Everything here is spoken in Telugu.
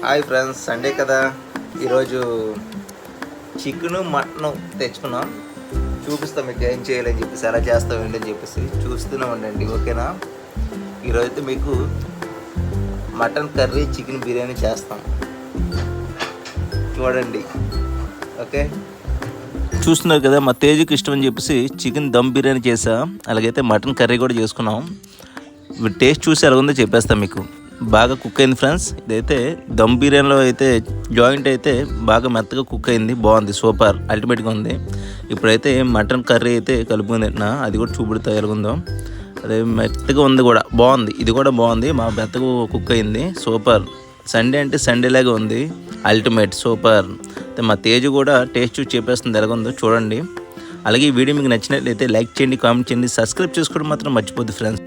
హాయ్ ఫ్రెండ్స్, సండే కదా. ఈరోజు చికెను మటన్ తెచ్చుకున్నాం. చూపిస్తాం మీకు ఏం చేయాలని చెప్పేసి, ఎలా చేస్తాం ఏంటని చెప్పేసి చూస్తూనే ఉండండి, ఓకేనా. ఈరోజు అయితే మీకు మటన్ కర్రీ చికెన్ బిర్యానీ చేస్తాం, చూడండి, ఓకే. చూస్తున్నారు కదా, మా తేజుకి ఇష్టం అని చెప్పేసి చికెన్ దమ్ బిర్యానీ చేసా, అలాగైతే మటన్ కర్రీ కూడా చేసుకున్నాం. టేస్ట్ చూసి ఎలా ఉందో చెప్పేస్తాం మీకు. బాగా కుక్ అయింది ఫ్రెండ్స్. ఇదైతే దమ్ బిర్యానీలో అయితే జాయింట్ అయితే బాగా మెత్తగా కుక్ అయింది, బాగుంది, సూపర్ అల్టిమేట్గా ఉంది. ఇప్పుడైతే మటన్ కర్రీ అయితే కలుపుకుంది తింటున్నా, అది కూడా చూపుడుతో ఎలాగుందో. అదే మెత్తగా ఉంది కూడా, బాగుంది. ఇది కూడా బాగుంది, మా మెత్తగా కుక్ అయింది, సూపర్. సండే అంటే సండేలాగా ఉంది, అల్టిమేట్, సూపర్. మా తేజు కూడా టేస్ట్ చూసి చెప్పేస్తుంది ఎలాగుందో చూడండి. అలాగే ఈ వీడియో మీకు నచ్చినట్లయితే లైక్ చేయండి, కామెంట్ చేయండి, సబ్స్క్రైబ్ చేసుకోవడం మాత్రం మర్చిపోద్దు ఫ్రెండ్స్.